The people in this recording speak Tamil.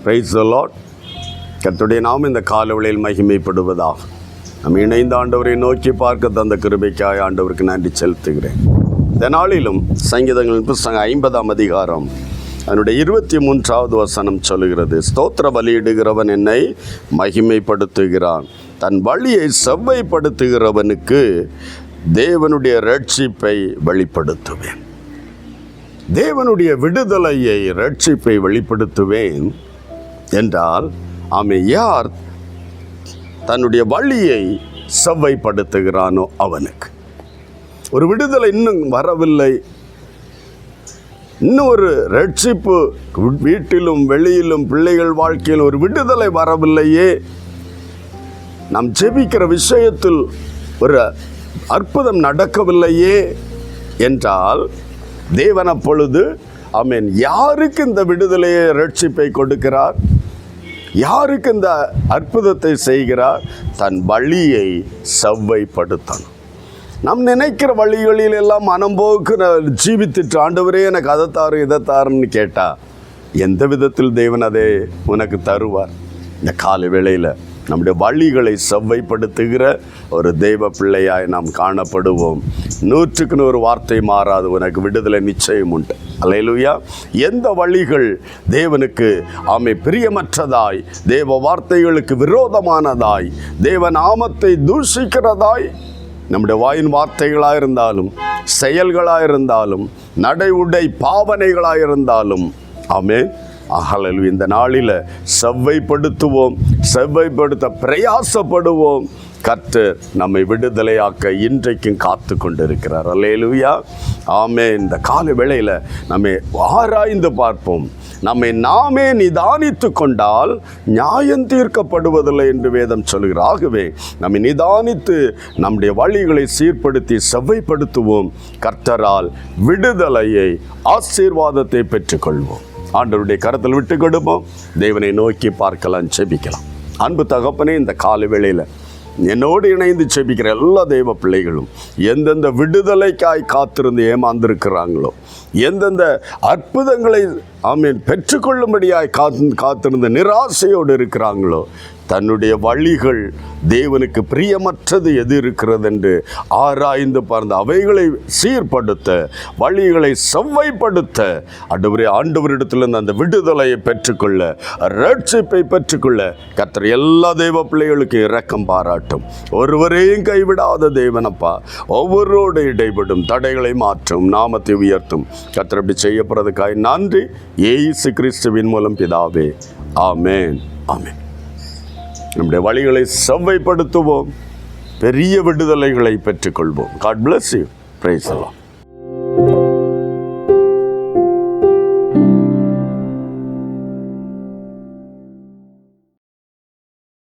Praise the Lord. கர்த்தருடைய நாமம் இந்த காலவெளியில் மகிமைப்படுவதாக. நம்ம இணைந்த ஆண்டவரை நோக்கி பார்க்க தந்த கிருபைக்காய் ஆண்டவருக்கு நன்றி செலுத்துகிறேன். இந்த நாளிலும் சங்கீதங்களின் புத்தகம் 50ஆம் அதிகாரம் அதனுடைய 23வது வசனம் சொல்லுகிறது, ஸ்தோத்திர பலியிடுகிறவன் என்னை மகிமைப்படுத்துகிறான், தன் வழியை செவ்வைப்படுத்துகிறவனுக்கு தேவனுடைய ரட்சிப்பை வெளிப்படுத்துவேன். தேவனுடைய விடுதலையை ரட்சிப்பை வெளிப்படுத்துவேன் என்றால் யார் தன்னுடைய வழியை செவ்வைப்படுத்துகிறானோ அவனுக்கு. ஒரு விடுதலை இன்னும் வரவில்லை, இன்னும் ஒரு ரட்சிப்பு வீட்டிலும் வெளியிலும் பிள்ளைகள் வாழ்க்கையில் ஒரு விடுதலை வரவில்லையே, நாம் ஜெபிக்கிற விஷயத்தில் ஒரு அற்புதம் நடக்கவில்லையே என்றால் தேவன் அப்பொழுது யாருக்கு இந்த விடுதலையை ரட்சிப்பை கொடுக்கிறார், யாருக்கு இந்த அற்புதத்தை செய்கிறார்? தன் வழியை செவ்வைப்படுத்தணும். நாம் நினைக்கிற வழிகளில் எல்லாம் மனம்போக்கு ஜீவித்துட்டு ஆண்டவரே எனக்கு அதை தாரு இதை தாருன்னு கேட்டால் எந்த விதத்தில் தேவன் அதை உனக்கு தருவார்? இந்த கால வேளையில் நம்முடைய வழிகளை செவ்வைப்படுத்துகிற ஒரு தெய்வ பிள்ளையாய் நாம் காணப்படுவோம். 100க்கு 100 வார்த்தை மாறாது, உனக்கு விடுதலை நிச்சயம் உண்டு. அல்லேலூயா. எந்த வழிகள் தேவனுக்கு பிரியமற்றதாய், தேவ வார்த்தைகளுக்கு விரோதமானதாய், தேவ நாமத்தை தூஷிக்கிறதாய் நம்முடைய வாயின் வார்த்தைகளாக இருந்தாலும், செயல்களாக இருந்தாலும், நடை உடை பாவனைகளாக இருந்தாலும் ஹல்லேலூயா, இந்த நாளில் செவ்வைப்படுத்துவோம், செவ்வைப்படுத்த பிரயாசப்படுவோம். கர்த்தர் நம்மை விடுதலையாக்க இன்றைக்கும் காத்து கொண்டிருக்கிறார். அல்லேலூயா. இந்த கால வேளையில் நம்மை ஆராய்ந்து பார்ப்போம். நம்மை நாமே நிதானித்து கொண்டால் நியாயம் தீர்க்கப்படுவதில்லை என்று வேதம் சொல்கிறார். ஆகவே நம்மை நிதானித்து நம்முடைய வழிகளை சீர்படுத்தி செவ்வைப்படுத்துவோம். கர்த்தரால் விடுதலையை, ஆசீர்வாதத்தை பெற்றுக்கொள்வோம். ஆண்டவருடைய கரத்தில் விட்டு கொடுப்போம். தேவனை நோக்கி பார்க்கலாம், செபிக்கலாம். அன்பு தகப்பனே, இந்த கால வேளையில் என்னோடு இணைந்து செபிக்கிற எல்லா தெய்வ பிள்ளைகளும் எந்தெந்த விடுதலைக்காய் காத்திருந்து ஏமாந்திருக்கிறாங்களோ, எந்தெந்த அற்புதங்களை பெற்றுக்கொள்ளும்படியாய் காத்திருந்து நிராசையோடு இருக்கிறாங்களோ, தன்னுடைய வழிகள் தேவனுக்கு பிரியமற்றது எது இருக்கிறது என்று ஆராய்ந்து பார்த்து அவைகளை சீர்படுத்த, வழிகளை செவ்வைப்படுத்த ஆண்டவரிடத்திலிருந்து அந்த விடுதலையை பெற்றுக்கொள்ள, ரட்சிப்பை பெற்றுக்கொள்ள கர்த்தர் எல்லா தெய்வ பிள்ளைகளுக்கு இரக்கம் பாராட்டும். ஒருவரையும் கைவிடாத தேவனப்பா, ஒவ்வொருவரோடு இடைபடும் தடைகளை மாற்றும், நாமத்தை உயர்த்தும். கர்த்தர் அப்படி செய்யப்படுறதுக்காய் நன்றி. இயேசு கிறிஸ்துவின் மூலம் பிதாவே, ஆமென், ஆமென். நம்முடைய வழிகளை செவ்வைப்படுத்துவோம், பெரிய விடுதலைகளை பெற்றுக்கொள்வோம். God bless you. Praise the Lord.